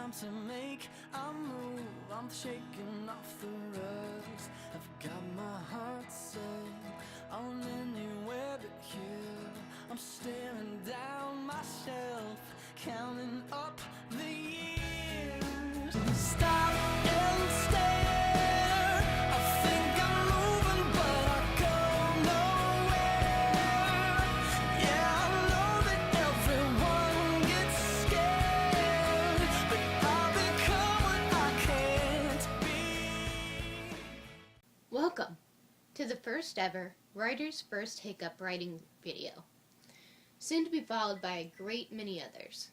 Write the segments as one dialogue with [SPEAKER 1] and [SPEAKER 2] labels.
[SPEAKER 1] time to make a move. I'm shaking off the rust. I've got my heart set on anywhere but here. I'm staring down my shelf, counting up the years. Stop and stare. I think I'm moving, but I go nowhere. Yeah, I know that everyone gets scared, but I'll become what I can't be.
[SPEAKER 2] Welcome to the first ever Writer's First Hiccup writing video, soon to be followed by a great many others.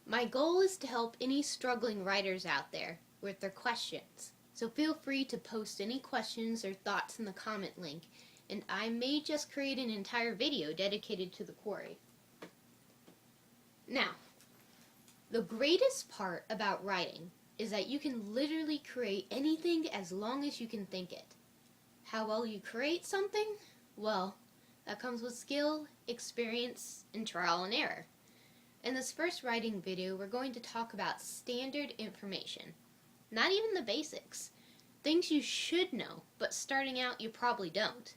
[SPEAKER 2] My goal is to help any struggling writers out there with their questions, so feel free to post any questions or thoughts in the comment link, and I may just create an entire video dedicated to the query. Now, the greatest part about writing is that you can literally create anything as long as you can think it. How well you create something? Well, that comes with skill, experience, and trial and error. In this first writing video, we're going to talk about standard information. Not even the basics. Things you should know, but starting out you probably don't.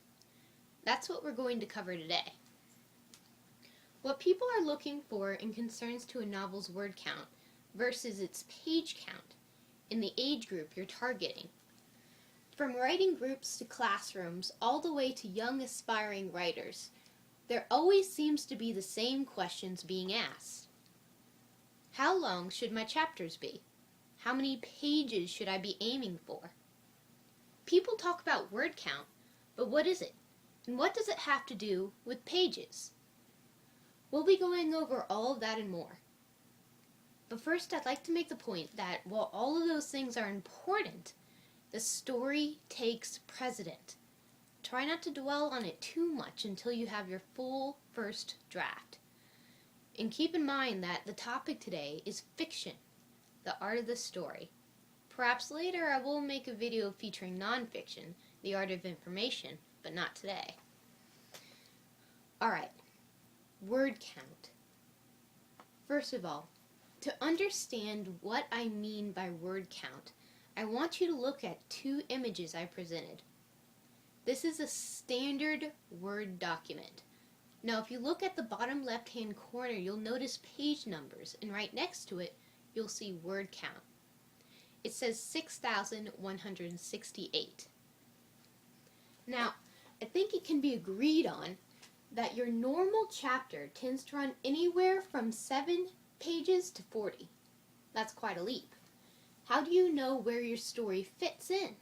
[SPEAKER 2] That's what we're going to cover today. What people are looking for in concerns to a novel's word count versus its page count in the age group you're targeting. From writing groups to classrooms, all the way to young aspiring writers, there always seems to be the same questions being asked. How long should my chapters be? How many pages should I be aiming for? People talk about word count, but what is it? And what does it have to do with pages? We'll be going over all of that and more. But first, I'd like to make the point that while all of those things are important, the story takes precedent. Try not to dwell on it too much until you have your full first draft. And keep in mind that the topic today is fiction, the art of the story. Perhaps later I will make a video featuring nonfiction, the art of information, but not today. Alright, word count. First of all, to understand what I mean by word count, I want you to look at two images I presented. This is a standard Word document. Now if you look at the bottom left hand corner, you'll notice page numbers, and right next to it you'll see word count. It says 6,168. Now I think it can be agreed on that your normal chapter tends to run anywhere from 7 pages to 40. That's quite a leap. How do you know where your story fits in?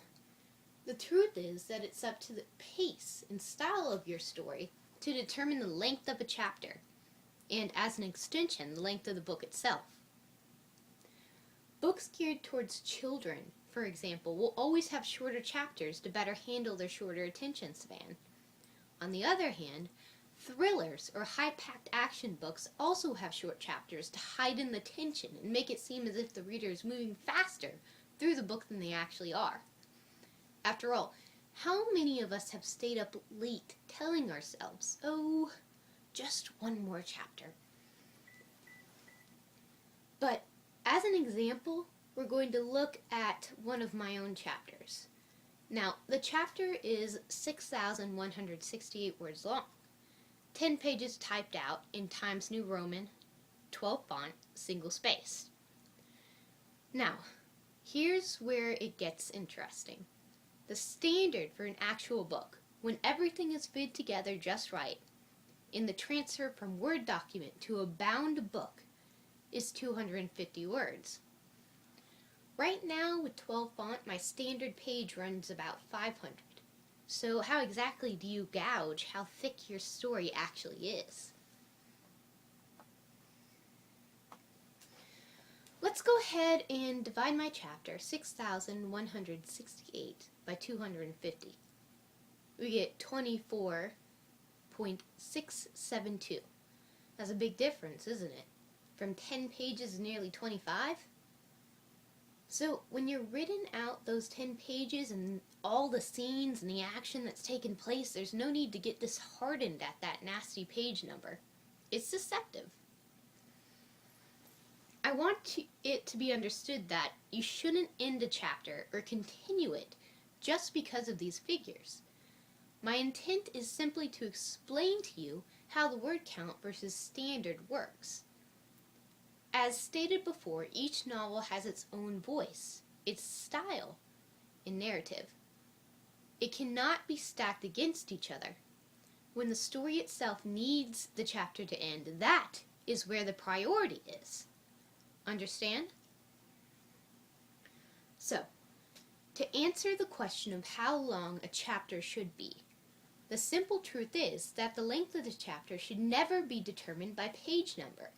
[SPEAKER 2] The truth is that it's up to the pace and style of your story to determine the length of a chapter, and as an extension, the length of the book itself. Books geared towards children, for example, will always have shorter chapters to better handle their shorter attention span. On the other hand, thrillers or high-packed action books also have short chapters to heighten the tension and make it seem as if the reader is moving faster through the book than they actually are. After all, how many of us have stayed up late telling ourselves, oh, just one more chapter? But as an example, we're going to look at one of my own chapters. Now, the chapter is 6,168 words long. 10 pages typed out in Times New Roman, 12 font, single spaced. Now, here's where it gets interesting. The standard for an actual book, when everything is fit together just right, in the transfer from Word document to a bound book, is 250 words. Right now, with 12 font, my standard page runs about 500. So how exactly do you gauge how thick your story actually is? Let's go ahead and divide my chapter, 6,168, by 250. We get 24.672. That's a big difference, isn't it? From 10 pages to nearly 25? So when you're written out those 10 pages and all the scenes and the action that's taken place, there's no need to get disheartened at that nasty page number. It's deceptive. I want it to be understood that you shouldn't end a chapter or continue it just because of these figures. My intent is simply to explain to you how the word count versus standard works. As stated before, each novel has its own voice, its style, and narrative. It cannot be stacked against each other. When the story itself needs the chapter to end, that is where the priority is. Understand? So, to answer the question of how long a chapter should be, the simple truth is that the length of the chapter should never be determined by page number.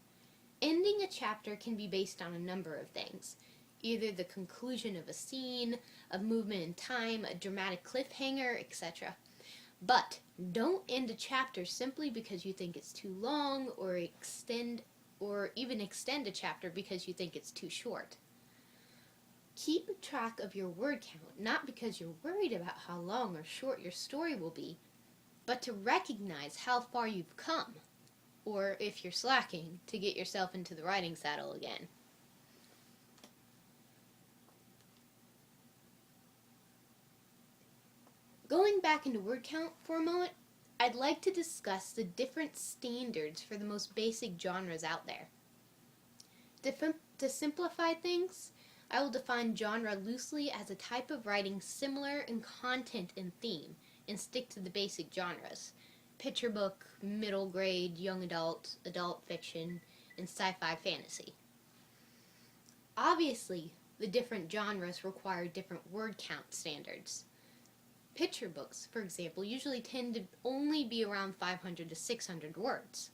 [SPEAKER 2] Ending a chapter can be based on a number of things, either the conclusion of a scene, a movement in time, a dramatic cliffhanger, etc. But don't end a chapter simply because you think it's too long, or even extend a chapter because you think it's too short. Keep track of your word count, not because you're worried about how long or short your story will be, but to recognize how far you've come, or if you're slacking, to get yourself into the writing saddle again. Going back into word count for a moment, I'd like to discuss the different standards for the most basic genres out there. To simplify things, I will define genre loosely as a type of writing similar in content and theme, and stick to the basic genres: picture book, middle grade, young adult, adult fiction, and sci-fi fantasy. Obviously, the different genres require different word count standards. Picture books, for example, usually tend to only be around 500 to 600 words.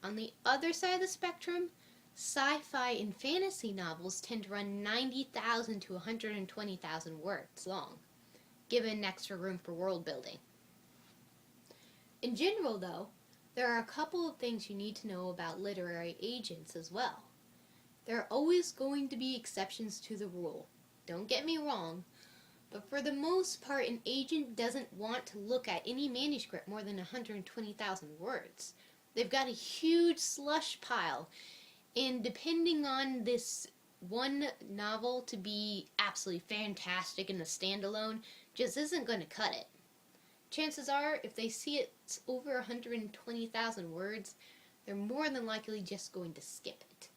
[SPEAKER 2] On the other side of the spectrum, sci-fi and fantasy novels tend to run 90,000 to 120,000 words long, given extra room for world building. In general, though, there are a couple of things you need to know about literary agents as well. There are always going to be exceptions to the rule. Don't get me wrong, but for the most part, an agent doesn't want to look at any manuscript more than 120,000 words. They've got a huge slush pile, and depending on this one novel to be absolutely fantastic in a standalone, just isn't going to cut it. Chances are, if they see it's over 120,000 words, they're more than likely just going to skip it.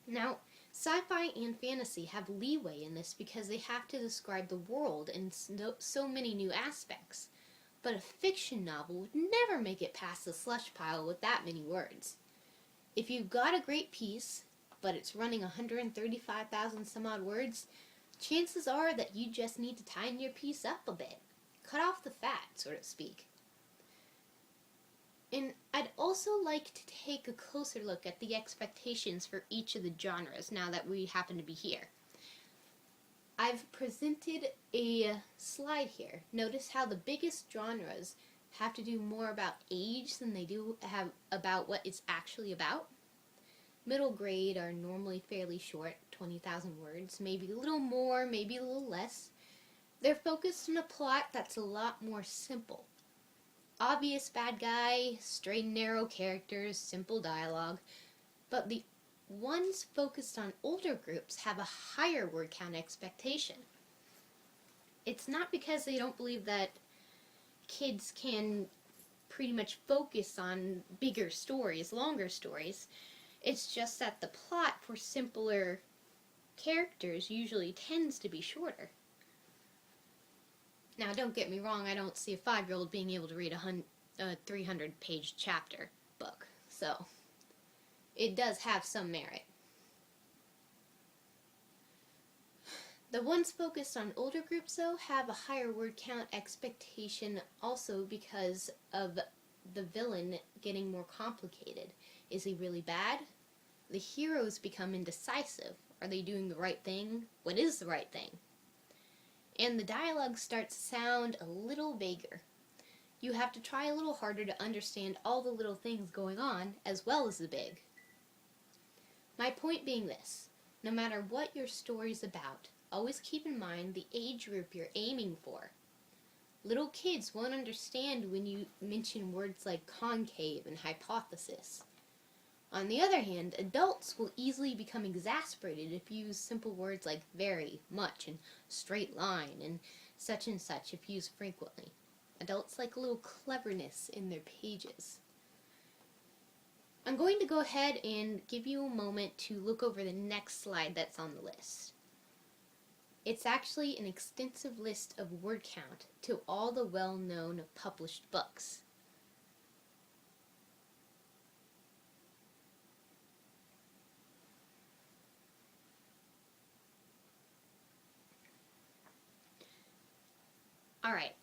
[SPEAKER 2] Now, sci-fi and fantasy have leeway in this because they have to describe the world in so many new aspects. But a fiction novel would never make it past the slush pile with that many words. If you've got a great piece, but it's running 135,000 some odd words, chances are that you just need to tighten your piece up a bit. Cut off the fat, so to speak. And I'd also like to take a closer look at the expectations for each of the genres now that we happen to be here. I've presented a slide here. Notice how the biggest genres have to do more about age than they do have about what it's actually about. Middle grade are normally fairly short, 20,000 words, maybe a little more, maybe a little less. They're focused on a plot that's a lot more simple. Obvious bad guy, straight and narrow characters, simple dialogue. But the ones focused on older groups have a higher word count expectation. It's not because they don't believe that kids can pretty much focus on bigger stories, longer stories. It's just that the plot for simpler characters usually tends to be shorter. Now, don't get me wrong, I don't see a 5-year-old being able to read a 300-page chapter book, so it does have some merit. The ones focused on older groups, though, have a higher word count expectation also because of the villain getting more complicated. Is he really bad? The heroes become indecisive. Are they doing the right thing? What is the right thing? And the dialogue starts to sound a little vaguer. You have to try a little harder to understand all the little things going on, as well as the big. My point being this: no matter what your story's about, always keep in mind the age group you're aiming for. Little kids won't understand when you mention words like concave and hypothesis. On the other hand, adults will easily become exasperated if you use simple words like very, much, and straight line, and such if used frequently. Adults like a little cleverness in their pages. I'm going to go ahead and give you a moment to look over the next slide that's on the list. It's actually an extensive list of word count to all the well-known published books. Alright,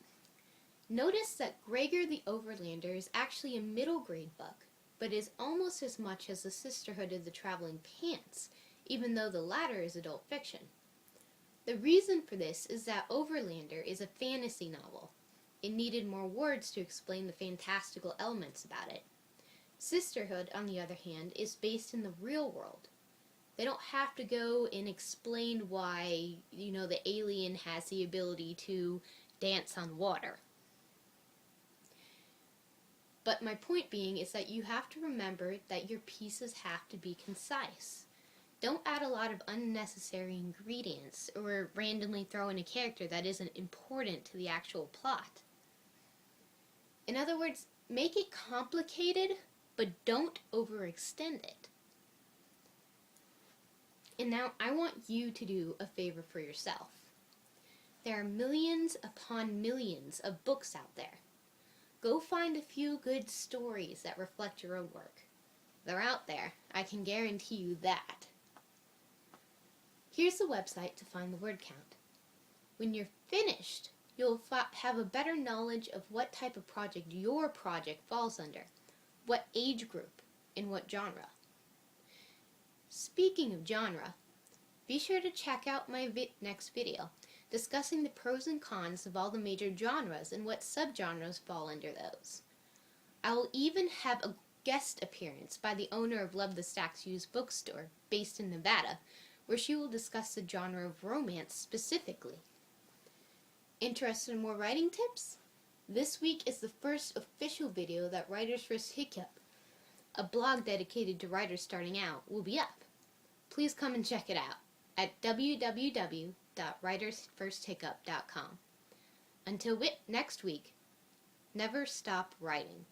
[SPEAKER 2] notice that Gregor the Overlander is actually a middle grade book, but is almost as much as the Sisterhood of the Traveling Pants, even though the latter is adult fiction. The reason for this is that Overlander is a fantasy novel. It needed more words to explain the fantastical elements about it. Sisterhood, on the other hand, is based in the real world. They don't have to go and explain why, the alien has the ability to dance on water. But my point being is that you have to remember that your pieces have to be concise. Don't add a lot of unnecessary ingredients or randomly throw in a character that isn't important to the actual plot. In other words, make it complicated, but don't overextend it. And now I want you to do a favor for yourself. There are millions upon millions of books out there. Go find a few good stories that reflect your own work. They're out there, I can guarantee you that. Here's the website to find the word count. When you're finished, you'll have a better knowledge of what type of project your project falls under, what age group, and what genre. Speaking of genre, be sure to check out my next video discussing the pros and cons of all the major genres and what subgenres fall under those. I will even have a guest appearance by the owner of Love the Stacks Used Bookstore, based in Nevada, where she will discuss the genre of romance specifically. Interested in more writing tips? This week is the first official video that Writer's First Hiccup, a blog dedicated to writers starting out, will be up. Please come and check it out at www.writersfirsthiccup.com. Until next week, never stop writing.